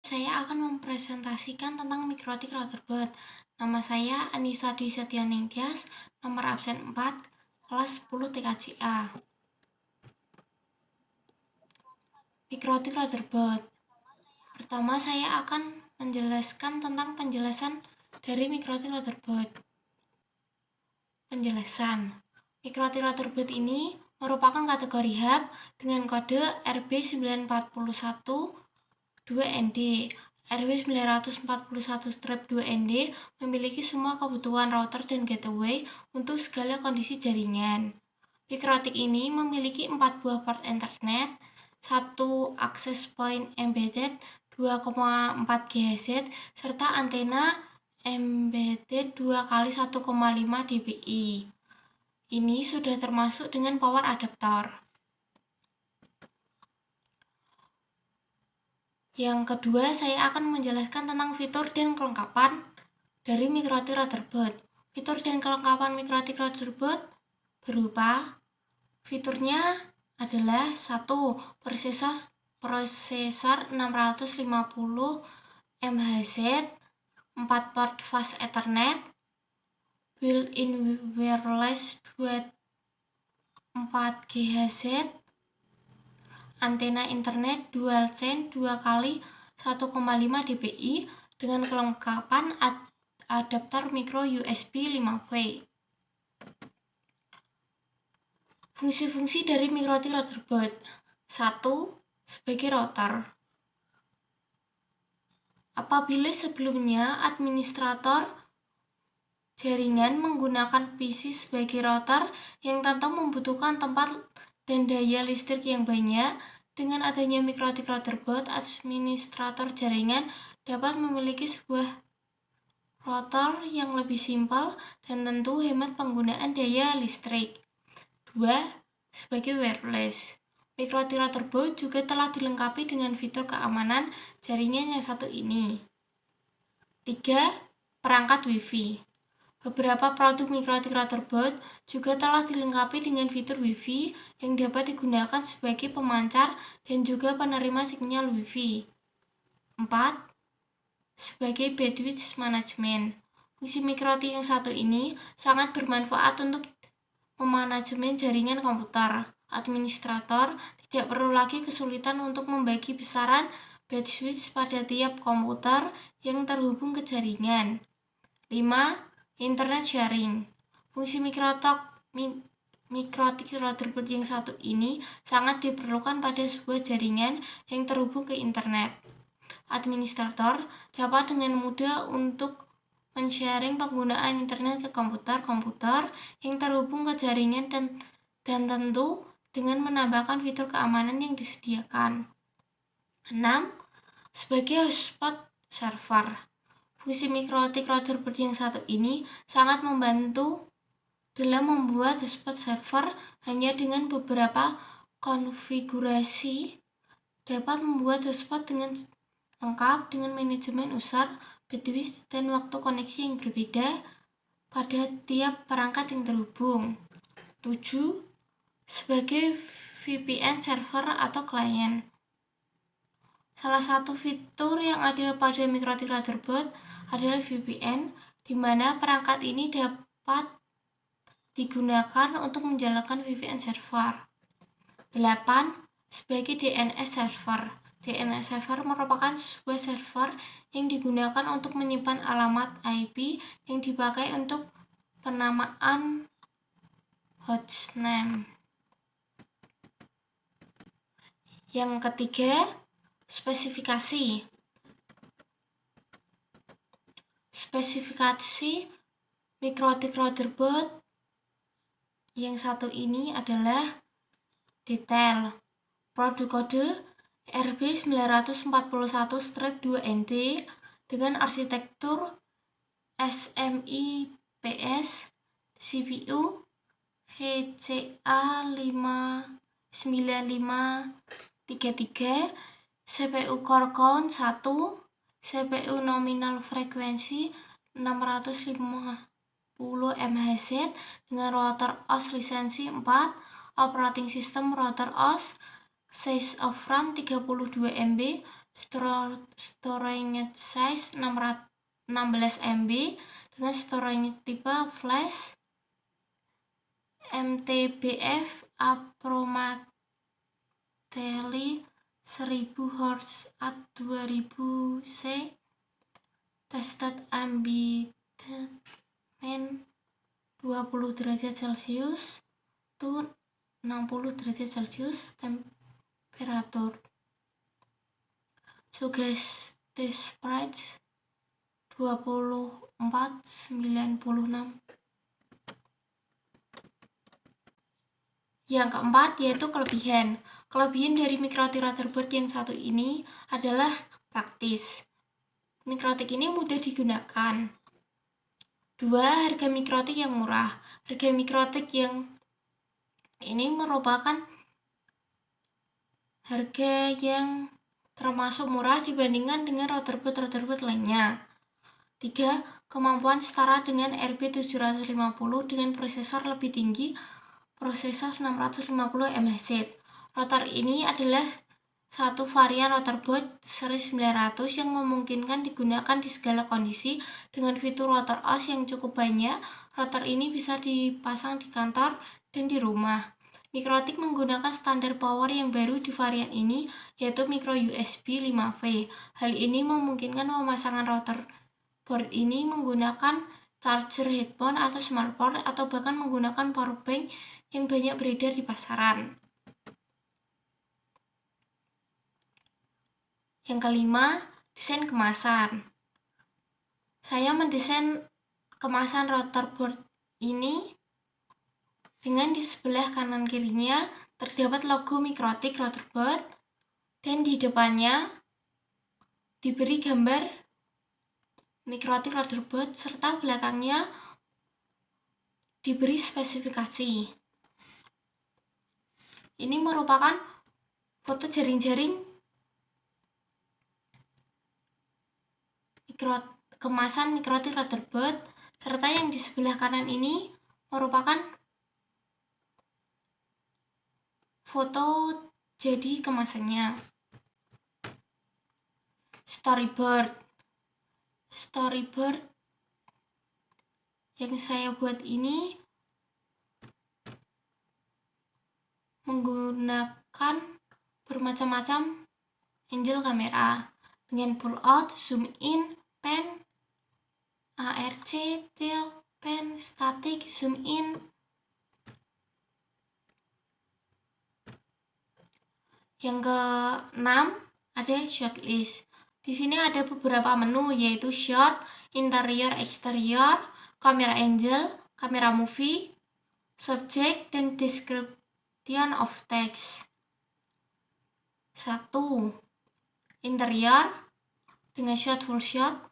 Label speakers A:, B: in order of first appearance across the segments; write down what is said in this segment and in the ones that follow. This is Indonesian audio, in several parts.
A: Saya akan mempresentasikan tentang mikrotik Rutherford. Nama saya Anissa Dwi Setianingtyas, nomor absen 4, kelas 10 TKJA. Mikrotik Rutherford. Pertama, saya akan menjelaskan tentang penjelasan dari mikrotik Rutherford. Penjelasan. Mikrotik Rutherford ini merupakan kategori HAB dengan kode RB941 2ND. RW941-2ND memiliki semua kebutuhan router dan gateway untuk segala kondisi jaringan. Mikrotik ini memiliki 4 buah port Ethernet, 1 access point embedded 2,4 GHz, serta antena embedded 2 kali 1,5 dBi. Ini sudah termasuk dengan power adapter. Yang kedua, saya akan menjelaskan tentang fitur dan kelengkapan dari mikrotik Rutherford. Fitur dan kelengkapan mikrotik Rutherford berupa fiturnya adalah 1. Prosesor 650 MHz, 4 port fast Ethernet, built-in wireless 24 GHz, antena internet dual chain 2 kali 1,5 dBi dengan kelengkapan adaptor micro USB 5V. Fungsi-fungsi dari mikrotik Rutherford. 1. Sebagai router. Apabila sebelumnya administrator jaringan menggunakan PC sebagai router yang tentu membutuhkan tempat dan daya listrik yang banyak, dengan adanya mikrotik Rutherford, administrator jaringan dapat memiliki sebuah router yang lebih simpel dan tentu hemat penggunaan daya listrik. 2. Sebagai wireless. Mikrotik Rutherford juga telah dilengkapi dengan fitur keamanan jaringan yang satu ini. 3. Perangkat Wi-Fi. Beberapa produk mikrotik Rutherford juga telah dilengkapi dengan fitur Wi-Fi yang dapat digunakan sebagai pemancar dan juga penerima sinyal Wi-Fi. 4. Sebagai bandwidth management. Fungsi mikrotik yang satu ini sangat bermanfaat untuk memanajemen jaringan komputer. Administrator tidak perlu lagi kesulitan untuk membagi besaran bandwidth pada tiap komputer yang terhubung ke jaringan. 5. Internet sharing. Fungsi mikrotik Rutherford yang satu ini sangat diperlukan pada sebuah jaringan yang terhubung ke internet. Administrator dapat dengan mudah untuk men-sharing penggunaan internet ke komputer-komputer yang terhubung ke jaringan dan tentu dengan menambahkan fitur keamanan yang disediakan. 6. Sebagai hotspot server. Fungsi mikrotik Rutherford yang satu ini sangat membantu dalam membuat hotspot server. Hanya dengan beberapa konfigurasi dapat membuat hotspot dengan lengkap dengan manajemen user, bandwidth, dan waktu koneksi yang berbeda pada tiap perangkat yang terhubung. 7. Sebagai VPN server atau klien. Salah satu fitur yang ada pada mikrotik Rutherford adalah VPN, di mana perangkat ini dapat digunakan untuk menjalankan VPN server. 8. Sebagai DNS server. DNS server merupakan sebuah server yang digunakan untuk menyimpan alamat IP yang dipakai untuk penamaan hostname. Yang ketiga, spesifikasi. Spesifikasi mikrotik Rutherford yang satu ini adalah detail. Produk kode RB941-2ND dengan arsitektur SMIPS, CPU HCA59533, CPU core count 1, CPU nominal frekuensi 650 MHz dengan router OS lisensi 4, operating system router OS, size of RAM 32 MB, storage size 16 MB dengan storage tipe flash MTBF Apromately 1000 Hz at 2000 C. Tested ambient 20 derajat Celcius to 60 derajat Celcius temperatur. Suggested price 24,96. Yang keempat yaitu kelebihan. Kelebihan dari mikrotik Rutherford yang satu ini adalah praktis. Mikrotik ini mudah digunakan. 2. Harga mikrotik yang murah. Harga mikrotik yang ini merupakan harga yang termasuk murah dibandingkan dengan Rutherford lainnya. 3. Kemampuan setara dengan RB750 dengan prosesor lebih tinggi, prosesor 650 MHz. Router ini adalah satu varian Rutherford seri 900 yang memungkinkan digunakan di segala kondisi dengan fitur Router OS yang cukup banyak. Router ini bisa dipasang di kantor dan di rumah. Mikrotik menggunakan standar power yang baru di varian ini, yaitu micro USB 5V. Hal ini memungkinkan pemasangan router board ini menggunakan charger headphone atau smartphone atau bahkan menggunakan power bank yang banyak beredar di pasaran. Yang kelima, desain kemasan. Saya mendesain kemasan router board ini dengan di sebelah kanan kirinya terdapat logo mikrotik Rutherford dan di depannya diberi gambar mikrotik Rutherford serta belakangnya diberi spesifikasi. Ini merupakan foto jaring-jaring kemasan mikrotik Rutherford, serta yang di sebelah kanan ini merupakan foto jadi kemasannya. Storyboard yang saya buat ini menggunakan bermacam-macam angle kamera dengan pull out, zoom in, pan, ARC, tilt, pan, static, zoom in. Yang ke-6 ada shot list. Di sini ada beberapa menu yaitu shot, interior, exterior, camera angle, kamera movie, subject, dan description of text. 1. Interior dengan shot full shot,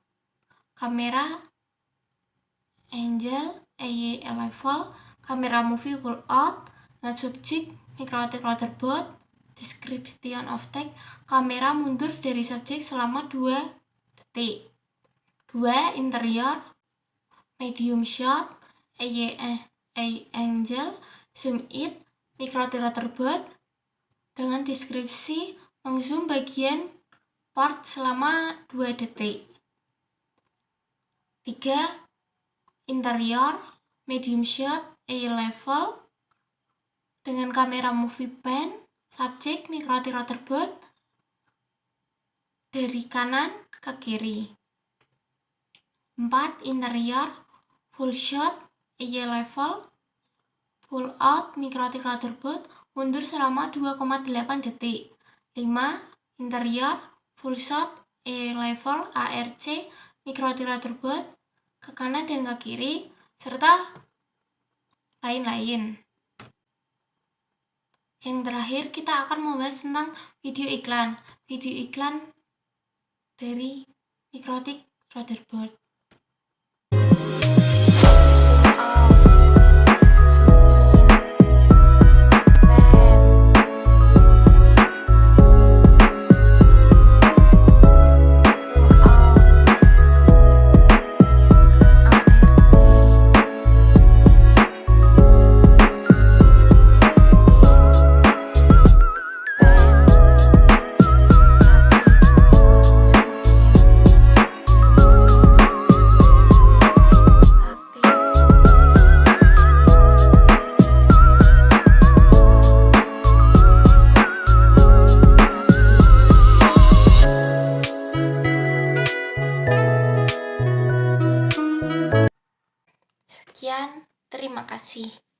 A: kamera angle AY level, kamera movie full out dengan subject mikrotik Rutherford, description of text, kamera mundur dari subjek selama 2 detik. 2. Interior medium shot AY angle, zoom in, mikrotik Rutherford dengan deskripsi mengzoom bagian port selama 2 detik. 3. Interior medium shot AY level dengan kamera movie pan, subjek mikrotik Rutherford dari kanan ke kiri. 4. Interior full shot AY level, full out mikrotik Rutherford mundur selama 2,8 detik. 5. Interior full shot AY level ARC mikrotik Rutherford ke kanan dan ke kiri serta lain-lain. Yang terakhir kita akan membahas tentang video iklan. Video iklan dari mikrotik Rutherford. Terima kasih.